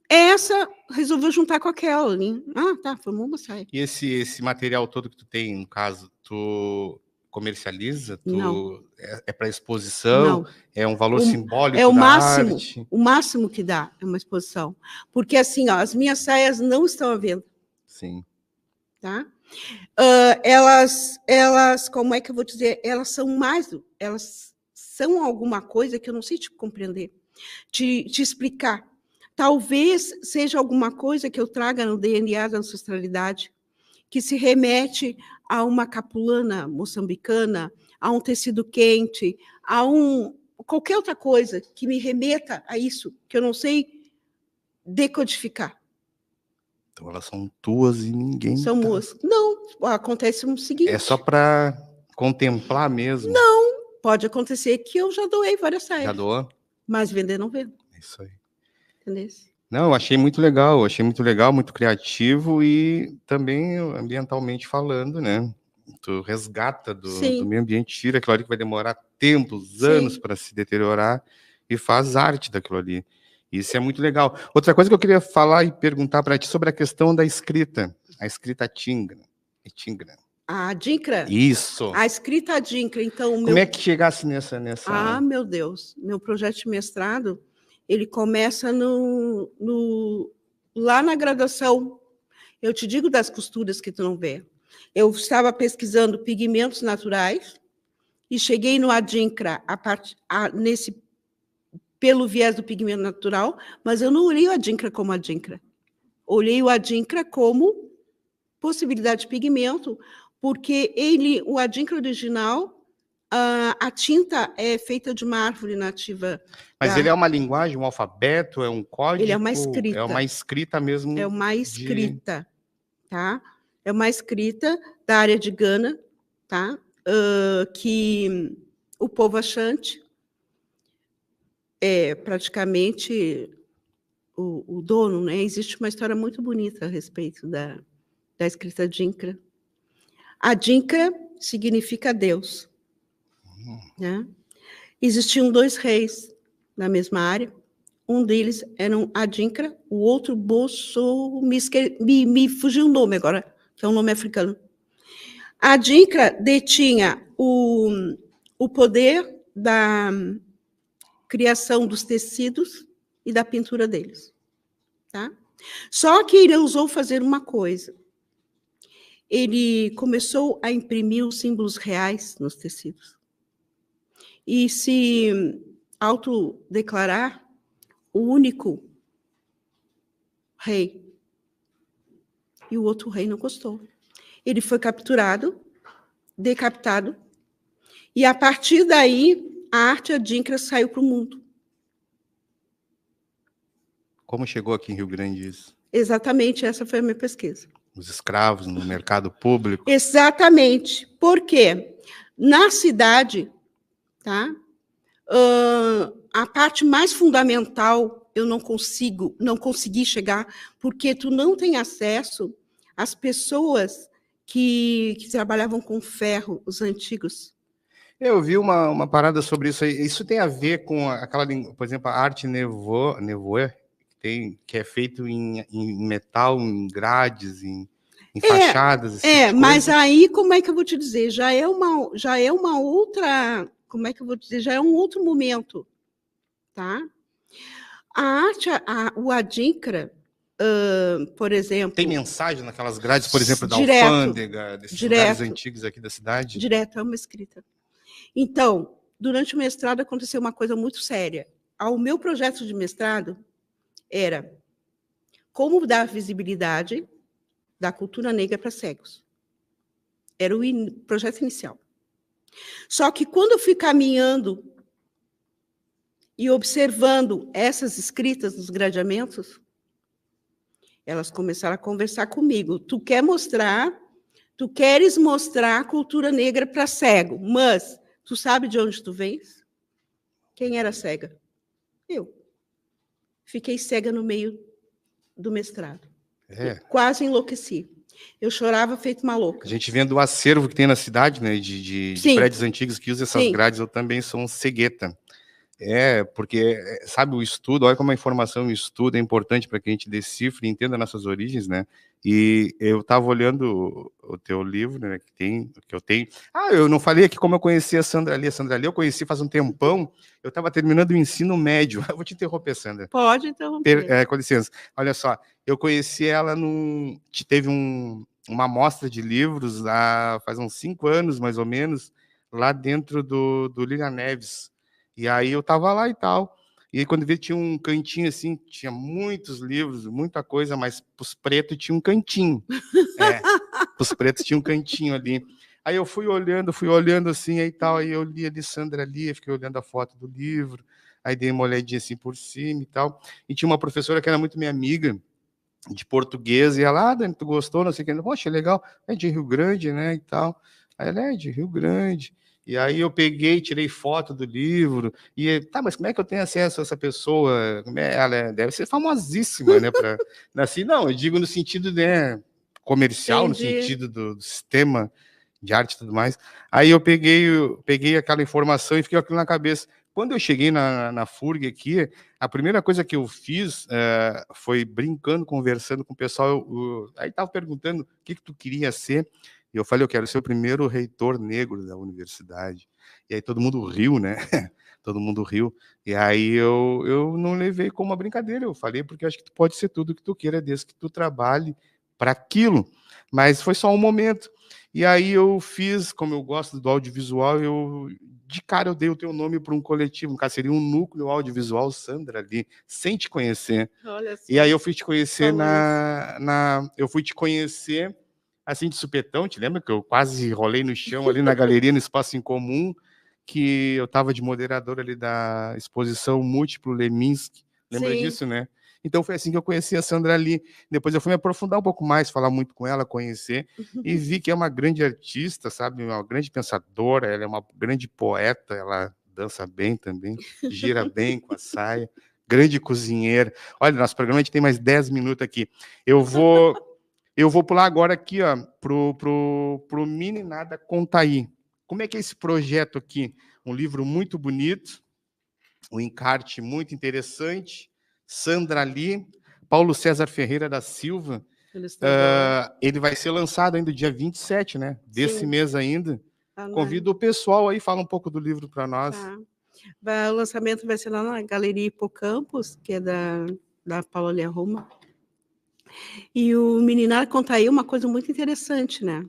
Speaker 2: essa resolveu juntar com aquela ali. Ah, tá, formou uma saia.
Speaker 1: E esse material todo que tu tem, no caso, tu comercializa?
Speaker 2: Não.
Speaker 1: É para exposição?
Speaker 2: Não.
Speaker 1: É um valor simbólico
Speaker 2: é o
Speaker 1: da
Speaker 2: máximo,
Speaker 1: arte?
Speaker 2: O máximo que dá é uma exposição. Porque, assim, ó, as minhas saias não estão à venda.
Speaker 1: Sim.
Speaker 2: Tá? Elas, como é que eu vou dizer? Elas são alguma coisa que eu não sei te compreender, te explicar. Talvez seja alguma coisa que eu traga no DNA da ancestralidade, que se remete a uma capulana moçambicana, a um tecido quente, qualquer outra coisa que me remeta a isso, que eu não sei decodificar.
Speaker 1: Então elas são tuas e ninguém...
Speaker 2: São moças. Não, acontece o seguinte...
Speaker 1: É só para contemplar mesmo?
Speaker 2: Não, pode acontecer que eu já doei várias saias.
Speaker 1: Já doou?
Speaker 2: Mas vender não vendo.
Speaker 1: É isso aí.
Speaker 2: Entendeu?
Speaker 1: Não, eu achei muito legal, muito criativo e também ambientalmente falando, né? Tu resgata do meio ambiente, tira aquilo ali que vai demorar tempos, anos para se deteriorar e faz arte daquilo ali. Isso é muito legal. Outra coisa que eu queria falar e perguntar para ti sobre a questão da escrita, a escrita Tingra.
Speaker 2: A Adinkra?
Speaker 1: Isso.
Speaker 2: A escrita Adinkra, então...
Speaker 1: Como é que chegasse nessa...
Speaker 2: Ah, meu Deus. Meu projeto de mestrado, ele começa lá na graduação. Eu te digo das costuras que tu não vê. Eu estava pesquisando pigmentos naturais e cheguei no Adinkra pelo viés do pigmento natural, mas eu não olhei o Adinkra como Adinkra. Olhei o Adinkra como possibilidade de pigmento, porque o Adinkra original, a tinta é feita de uma árvore nativa.
Speaker 1: Mas ele é uma linguagem, um alfabeto, é um código?
Speaker 2: Ele é uma escrita.
Speaker 1: É uma escrita mesmo?
Speaker 2: É uma escrita, tá? É uma escrita da área de Gana, tá? Que o povo Ashanti é praticamente o dono, né? Existe uma história muito bonita a respeito da escrita Adinkra. Adinkra significa Deus. Né? Existiam 2 reis na mesma área. Um deles era um Adinkra, o outro Bosso... Me fugiu o nome agora, que é um nome africano. Adinkra detinha o poder da criação dos tecidos e da pintura deles. Tá? Só que ele ousou fazer uma coisa. Ele começou a imprimir os símbolos reais nos tecidos. E se autodeclarar o único rei. E o outro rei não gostou. Ele foi capturado, decapitado, e a partir daí a arte Adinkra saiu para o mundo.
Speaker 1: Como chegou aqui em Rio Grande isso?
Speaker 2: Exatamente, essa foi a minha pesquisa.
Speaker 1: Os escravos no mercado público?
Speaker 2: Exatamente. Por quê? Na cidade, tá? A parte mais fundamental eu não consegui chegar, porque tu não tem acesso às pessoas que trabalhavam com ferro, os antigos.
Speaker 1: Eu vi uma parada sobre isso aí. Isso tem a ver com aquela, por exemplo, a arte Nevoe, que é feito em metal, em grades, em fachadas.
Speaker 2: Mas aí, como é que eu vou te dizer? Já é uma outra... Como é que eu vou dizer? Já é um outro momento. Tá? A arte, o Adinkra, por exemplo...
Speaker 1: Tem mensagem naquelas grades, por exemplo, da alfândega, desses lugares antigos aqui da cidade?
Speaker 2: Direto, é uma escrita. Então, durante o mestrado aconteceu uma coisa muito séria. O meu projeto de mestrado era como dar visibilidade da cultura negra para cegos. Era o projeto inicial. Só que quando eu fui caminhando e observando essas escritas nos gradeamentos, elas começaram a conversar comigo. Tu queres mostrar a cultura negra para cego, mas tu sabe de onde tu vens? Quem era cega? Eu. Fiquei cega no meio do mestrado. Quase enlouqueci. Eu chorava feito uma louca.
Speaker 1: A gente vendo o acervo que tem na cidade, né, de prédios antigos que usam essas grades, eu também sou um cegueta. Porque, sabe, o estudo, olha como a informação e o estudo é importante para que a gente decifre e entenda nossas origens, né? E eu estava olhando o teu livro, né, que eu tenho. Eu não falei aqui como eu conheci a Sandra Lee. A Sandra Lee eu conheci faz um tempão, eu estava terminando o ensino médio. Eu vou te interromper, Sandra.
Speaker 2: Pode interromper.
Speaker 1: Com licença. Olha só, eu conheci ela teve uma mostra de livros lá, faz uns 5 anos, mais ou menos, lá dentro do Lilian Neves. E aí eu estava lá e tal. E aí, quando vi, tinha um cantinho assim, tinha muitos livros, muita coisa, mas para os pretos tinha um cantinho. Para os pretos tinha um cantinho ali. Aí eu fui olhando assim, aí tal, aí eu li ali Sandra Lee, fiquei olhando a foto do livro, aí dei uma olhadinha assim por cima e tal. E tinha uma professora que era muito minha amiga, de português, e ela, Dani, tu gostou? Não sei o que. Poxa, legal. É de Rio Grande, né, e tal. Aí ela é de Rio Grande. E aí eu peguei, tirei foto do livro, e mas como é que eu tenho acesso a essa pessoa? Ela deve ser famosíssima, né? Assim, não, eu digo no sentido, né, comercial,
Speaker 2: Entendi.
Speaker 1: no sentido do sistema de arte e tudo mais. Aí eu peguei aquela informação e fiquei com aquilo na cabeça. Quando eu cheguei na FURG aqui, a primeira coisa que eu fiz foi brincando, conversando com o pessoal. Aí estava perguntando o que tu queria ser. E eu falei, eu quero ser o primeiro reitor negro da universidade. E aí todo mundo riu, né? Todo mundo riu. E aí eu não levei como uma brincadeira. Eu falei, porque eu acho que tu pode ser tudo o que tu queira, desde que tu trabalhe para aquilo. Mas foi só um momento. E aí eu fiz, como eu gosto do audiovisual, de cara eu dei o teu nome para um coletivo, no caso seria um núcleo audiovisual Sandra Lee, sem te conhecer.
Speaker 2: Olha só.
Speaker 1: E aí eu fui te conhecer eu fui te conhecer assim de supetão, te lembra que eu quase rolei no chão ali na galeria, no espaço em comum, que eu estava de moderador ali da exposição Múltiplo Leminski. Lembra disso, né? Então foi assim que eu conheci a Sandra Lee. Depois eu fui me aprofundar um pouco mais, falar muito com ela, conhecer, e vi que é uma grande artista, sabe? Uma grande pensadora, ela é uma grande poeta, ela dança bem também, gira bem com a saia, grande cozinheira. Olha, nosso programa a gente tem mais 10 minutos aqui. Eu vou pular agora aqui, ó, pro Mini Nada Contaí. Como é que é esse projeto aqui? Um livro muito bonito, um encarte muito interessante. Sandra Lee, Paulo César Ferreira da Silva. Ele vai ser lançado ainda dia 27, né? Desse mês ainda. Convido o pessoal aí, fala um pouco do livro para nós.
Speaker 2: O lançamento vai ser lá na Galeria Hipocampus, que é da Paula Lia Roma. E o Meninada Conta aí uma coisa muito interessante, né?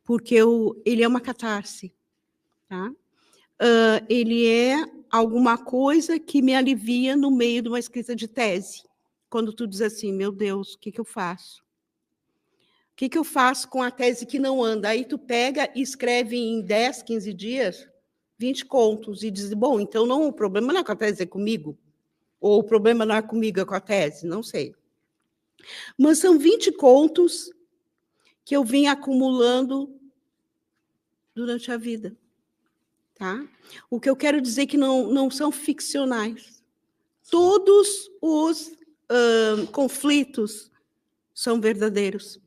Speaker 2: Porque ele é uma catarse, tá? Ele é alguma coisa que me alivia no meio de uma escrita de tese. Quando tu diz assim, meu Deus, o que eu faço? O que eu faço com a tese que não anda? Aí tu pega e escreve em 10, 15 dias, 20 contos, e diz, bom, então o problema não é com a tese, é comigo? Ou o problema não é comigo, é com a tese? Não sei. Mas são 20 contos que eu vim acumulando durante a vida. Tá? O que eu quero dizer é que não são ficcionais. Todos os conflitos são verdadeiros.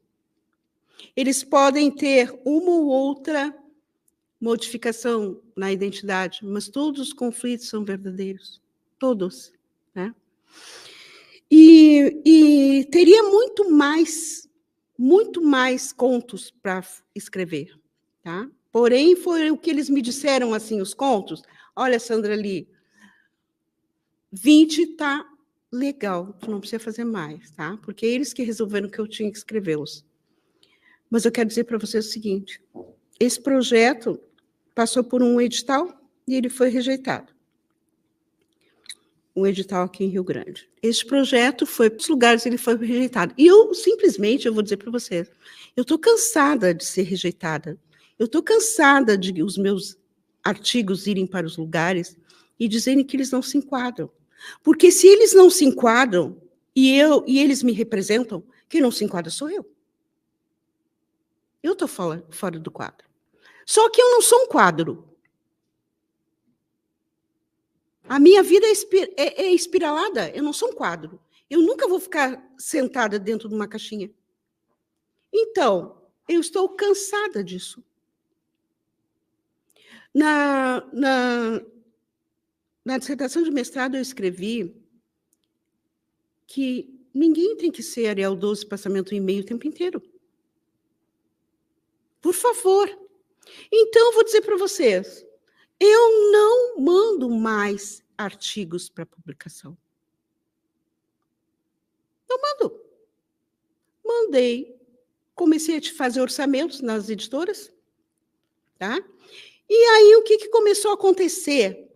Speaker 2: Eles podem ter uma ou outra modificação na identidade, mas todos os conflitos são verdadeiros. Todos. Né? E teria muito mais contos para escrever. Tá? Porém, foi o que eles me disseram, assim, os contos. Olha, Sandra Lee, 20 está legal, tu não precisa fazer mais, tá? Porque eles que resolveram que eu tinha que escrevê-los. Mas eu quero dizer para vocês o seguinte, esse projeto passou por um edital e ele foi rejeitado. Um edital aqui em Rio Grande. Este projeto foi para os lugares, ele foi rejeitado. E eu vou dizer para vocês, eu estou cansada de ser rejeitada. Eu estou cansada de os meus artigos irem para os lugares e dizerem que eles não se enquadram. Porque se eles não se enquadram e eles me representam, quem não se enquadra sou eu. Eu estou fora do quadro. Só que eu não sou um quadro. A minha vida é espiralada, eu não sou um quadro. Eu nunca vou ficar sentada dentro de uma caixinha. Então, eu estou cansada disso. Na dissertação de mestrado, eu escrevi que ninguém tem que ser Ariel 12 passamento e meio o tempo inteiro. Por favor. Então, eu vou dizer para vocês, eu não mando mais artigos para publicação. Eu mando. Mandei. Comecei a fazer orçamentos nas editoras. Tá? E aí, o que começou a acontecer?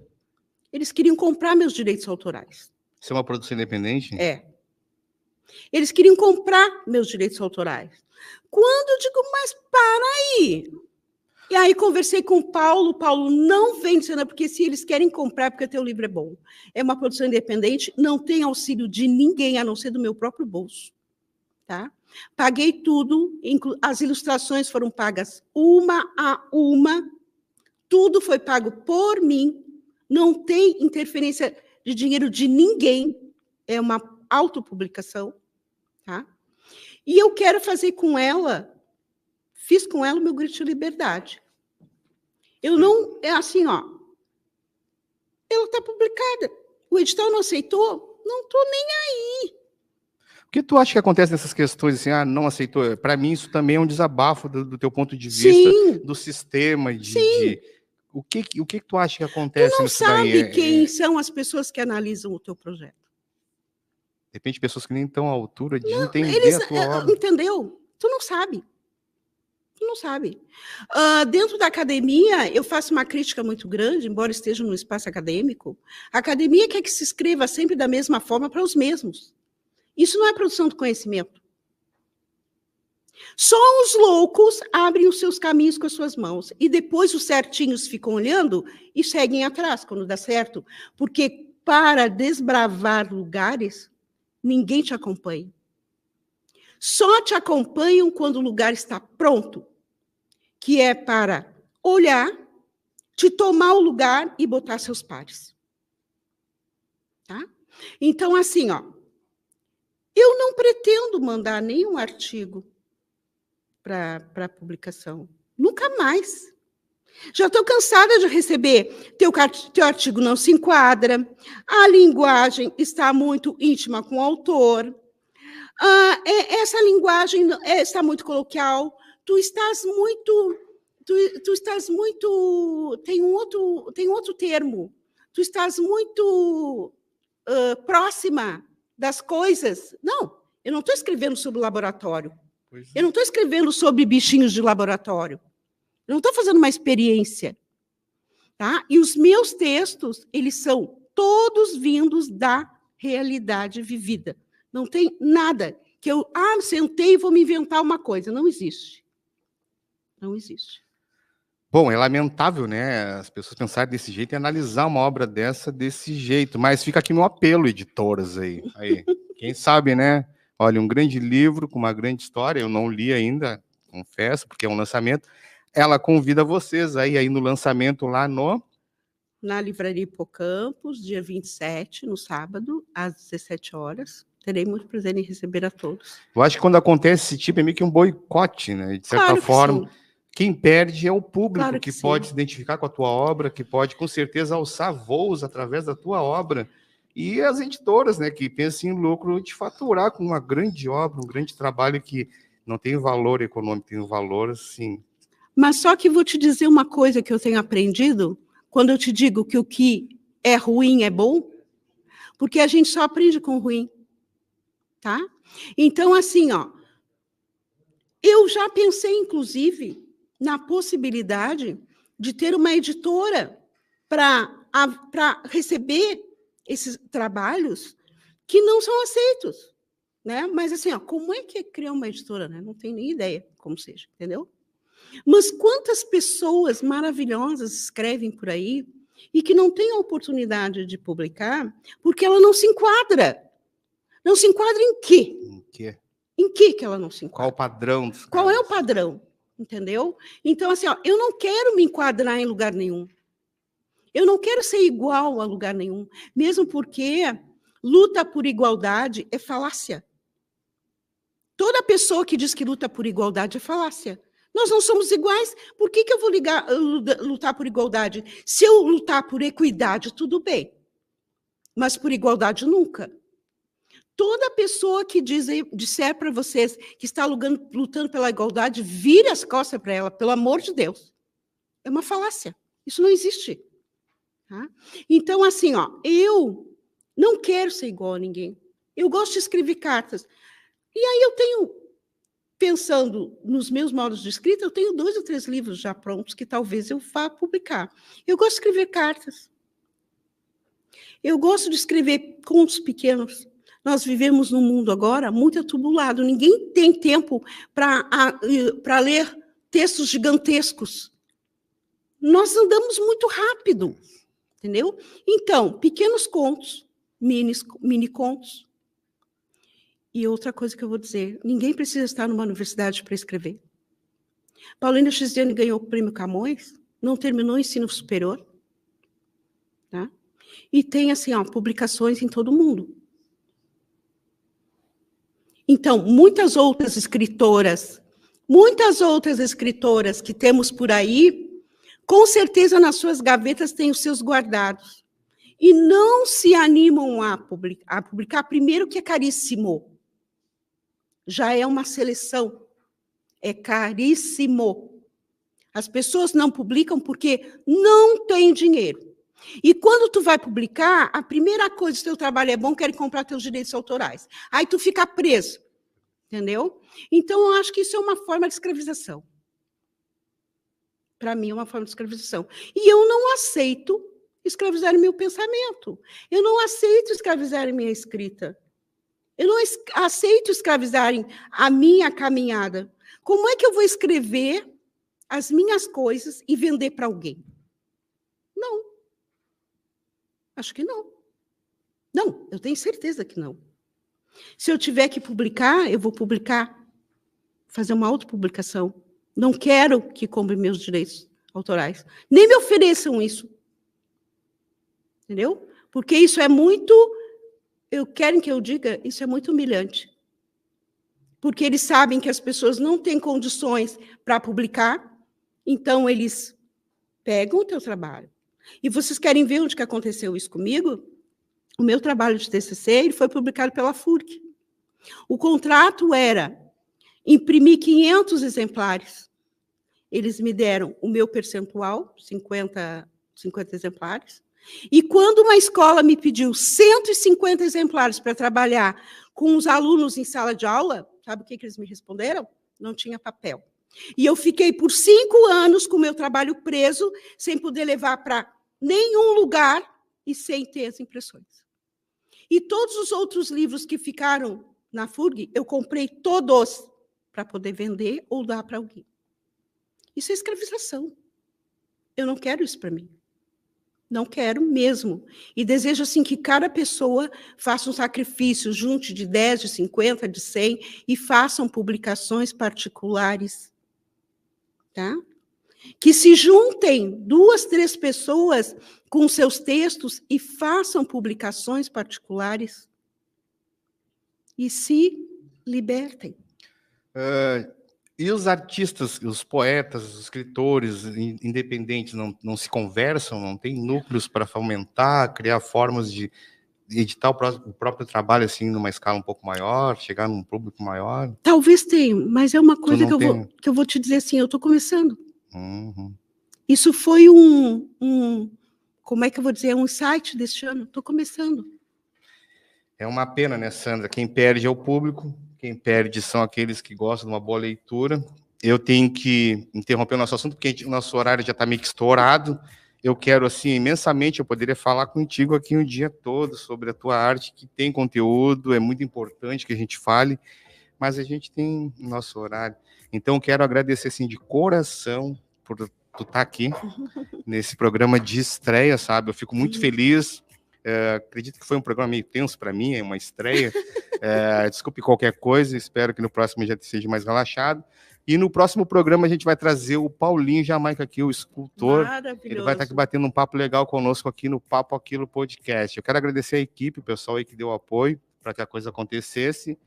Speaker 2: Eles queriam comprar meus direitos autorais.
Speaker 1: Isso é uma produção independente?
Speaker 2: É. Eles queriam comprar meus direitos autorais. Quando eu digo, mas para aí. E aí conversei com o Paulo não vende, porque se eles querem comprar, porque teu livro é bom. É uma produção independente, não tem auxílio de ninguém, a não ser do meu próprio bolso. Tá? Paguei tudo, as ilustrações foram pagas uma a uma, tudo foi pago por mim, não tem interferência de dinheiro de ninguém, é uma autopublicação. Tá? E eu quero fazer com ela, fiz com ela o meu grito de liberdade. Eu não, é assim, ó, ela está publicada, o edital não aceitou, não estou nem aí.
Speaker 1: O que tu acha que acontece nessas questões, assim, não aceitou? Para mim, isso também é um desabafo do teu ponto de vista,
Speaker 2: Sim.
Speaker 1: do sistema,
Speaker 2: Sim.
Speaker 1: O que tu acha que acontece?
Speaker 2: Tu não sabe quem são as pessoas que analisam o teu projeto.
Speaker 1: De repente, pessoas que nem estão à altura de entender a tua obra.
Speaker 2: Entendeu? Tu não sabe. Tu não sabe. Dentro da academia, eu faço uma crítica muito grande, embora esteja no espaço acadêmico. A academia quer que se escreva sempre da mesma forma para os mesmos. Isso não é produção de conhecimento. Só os loucos abrem os seus caminhos com as suas mãos. E depois os certinhos ficam olhando e seguem atrás, quando dá certo. Porque para desbravar lugares, ninguém te acompanha. Só te acompanham quando o lugar está pronto, que é para olhar, te tomar o lugar e botar seus pares. Tá? Então, assim, ó, eu não pretendo mandar nenhum artigo para publicação. Nunca mais. Já estou cansada de receber, teu artigo não se enquadra, a linguagem está muito íntima com o autor, essa linguagem está muito coloquial, tu estás muito, tem um outro termo, tu estás muito próxima das coisas. Não, eu não estou escrevendo sobre laboratório, eu não estou escrevendo sobre bichinhos de laboratório, eu não estou fazendo uma experiência. Tá? E os meus textos, eles são todos vindos da realidade vivida. Não tem nada que eu sentei e vou me inventar uma coisa. Não existe. Não existe.
Speaker 1: Bom, é lamentável, né, as pessoas pensarem desse jeito e analisar uma obra desse jeito, mas fica aqui meu apelo, editoras aí. Quem sabe, né? Olha, um grande livro com uma grande história, eu não li ainda, confesso, porque é um lançamento. Ela convida vocês aí no lançamento lá
Speaker 2: na Livraria Hipocampos, dia 27, no sábado, às 17 horas. Terei muito prazer em receber a todos.
Speaker 1: Eu acho que quando acontece esse tipo, é meio que um boicote, né? De certa forma. Sim. Quem perde é o público que pode se identificar com a tua obra, que pode, com certeza, alçar voos através da tua obra. E as editoras, né, que pensam em lucro de faturar com uma grande obra, um grande trabalho que não tem valor econômico, tem um valor, sim.
Speaker 2: Mas só que vou te dizer uma coisa que eu tenho aprendido, quando eu te digo que o que é ruim é bom, porque a gente só aprende com o ruim. Tá? Então, assim, ó, eu já pensei, inclusive, na possibilidade de ter uma editora para receber esses trabalhos que não são aceitos, né? Mas, assim, ó, como é que é criar uma editora, né? Não tenho nem ideia como seja, entendeu? Mas quantas pessoas maravilhosas escrevem por aí e que não têm a oportunidade de publicar porque ela não se enquadra. Não se enquadra em quê?
Speaker 1: Em quê?
Speaker 2: Em que ela não se enquadra?
Speaker 1: Qual o padrão?
Speaker 2: Qual é o padrão? Entendeu? Então, assim, ó, eu não quero me enquadrar em lugar nenhum. Eu não quero ser igual a lugar nenhum, mesmo porque luta por igualdade é falácia. Toda pessoa que diz que luta por igualdade é falácia. Nós não somos iguais, por que eu vou lutar por igualdade? Se eu lutar por equidade, tudo bem. Mas por igualdade, nunca. Toda pessoa que disser para vocês que está lutando pela igualdade, vire as costas para ela, pelo amor de Deus. É uma falácia. Isso não existe. Tá? Então, assim, ó, eu não quero ser igual a ninguém. Eu gosto de escrever cartas. E aí eu tenho, pensando nos meus modos de escrita, eu tenho 2 ou 3 livros já prontos que talvez eu vá publicar. Eu gosto de escrever cartas. Eu gosto de escrever contos pequenos. Nós vivemos num mundo agora muito atribulado. Ninguém tem tempo para ler textos gigantescos. Nós andamos muito rápido, entendeu? Então, pequenos contos, mini contos. E outra coisa que eu vou dizer, ninguém precisa estar numa universidade para escrever. Paulina Xiziane ganhou o prêmio Camões, não terminou o ensino superior. Tá? E tem, assim, ó, publicações em todo o mundo. Então, muitas outras escritoras que temos por aí, com certeza nas suas gavetas têm os seus guardados. E não se animam a publicar, primeiro que é caríssimo. Já é uma seleção. É caríssimo. As pessoas não publicam porque não têm dinheiro. E quando tu vai publicar, a primeira coisa, se teu trabalho é bom, querem comprar teus direitos autorais. Aí tu fica preso. Entendeu? Então, eu acho que isso é uma forma de escravização. Para mim, é uma forma de escravização. E eu não aceito escravizar meu pensamento. Eu não aceito escravizar minha escrita. Eu não aceito escravizarem a minha caminhada. Como é que eu vou escrever as minhas coisas e vender para alguém? Não. Acho que não. Não, eu tenho certeza que não. Se eu tiver que publicar, eu vou publicar, fazer uma autopublicação. Não quero que comprem meus direitos autorais. Nem me ofereçam isso. Entendeu? Porque isso é muito... Querem que eu diga? Isso é muito humilhante. Porque eles sabem que as pessoas não têm condições para publicar, então eles pegam o teu trabalho. E vocês querem ver onde que aconteceu isso comigo? O meu trabalho de TCC ele foi publicado pela FURG. O contrato era imprimir 500 exemplares. Eles me deram o meu percentual, 50 exemplares. E quando uma escola me pediu 150 exemplares para trabalhar com os alunos em sala de aula, sabe o que eles me responderam? Não tinha papel. E eu fiquei por 5 anos com o meu trabalho preso, sem poder levar para nenhum lugar e sem ter as impressões. E todos os outros livros que ficaram na FURG, eu comprei todos para poder vender ou dar para alguém. Isso é escravização. Eu não quero isso para mim. Não quero mesmo. E desejo assim que cada pessoa faça um sacrifício, junte de 10, de 50, de 100 e façam publicações particulares. Tá? Que se juntem 2, 3 pessoas com seus textos e façam publicações particulares e se libertem.
Speaker 1: E os artistas, os poetas, os escritores independentes não se conversam, não tem núcleos para fomentar, criar formas de editar o próprio trabalho assim numa escala um pouco maior, chegar num público maior?
Speaker 2: Talvez tenha, mas é uma coisa que eu vou te dizer assim, eu estou começando.
Speaker 1: Uhum.
Speaker 2: Isso foi como é que eu vou dizer, um insight deste ano, estou começando.
Speaker 1: É uma pena, né, Sandra? Quem perde é o público, quem perde são aqueles que gostam de uma boa leitura. Eu tenho que interromper o nosso assunto, porque o nosso horário já está meio que estourado. Eu quero, assim, imensamente, eu poderia falar contigo aqui o dia todo sobre a tua arte, que tem conteúdo, é muito importante que a gente fale, mas a gente tem nosso horário. Então, quero agradecer, assim, de coração por tu estar aqui nesse programa de estreia, sabe? Eu fico muito feliz. Acredito que foi um programa meio tenso para mim, é uma estreia. Desculpe qualquer coisa, espero que no próximo já seja mais relaxado. E no próximo programa a gente vai trazer o Paulinho Jamaica aqui, o escultor. Ele vai estar aqui batendo um papo legal conosco aqui no Papo Aquilo Podcast. Eu quero agradecer a equipe, o pessoal aí que deu apoio para que a coisa acontecesse.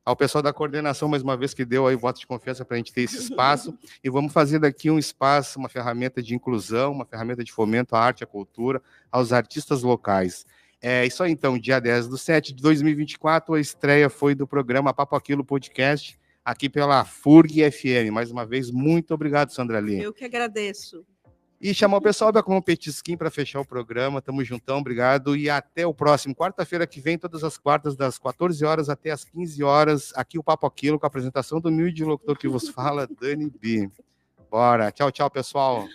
Speaker 1: Ao pessoal da coordenação, mais uma vez, que deu aí voto de confiança para a gente ter esse espaço. E vamos fazer daqui um espaço, uma ferramenta de inclusão, uma ferramenta de fomento à arte e à cultura, aos artistas locais. É isso aí, então, dia 10/7 de 2024, a estreia foi do programa Papo Aquilo Podcast, aqui pela FURG FM. Mais uma vez, muito obrigado, Sandra Lee.
Speaker 2: Eu que agradeço.
Speaker 1: E chamar o pessoal da como petisquinho para fechar o programa. Tamo juntão, obrigado. E até o próximo. Quarta-feira que vem, todas as quartas, das 14 horas até as 15 horas. Aqui o Papo Aquilo, com a apresentação do humilde locutor que vos fala, Dani B. Bora. Tchau, tchau, pessoal.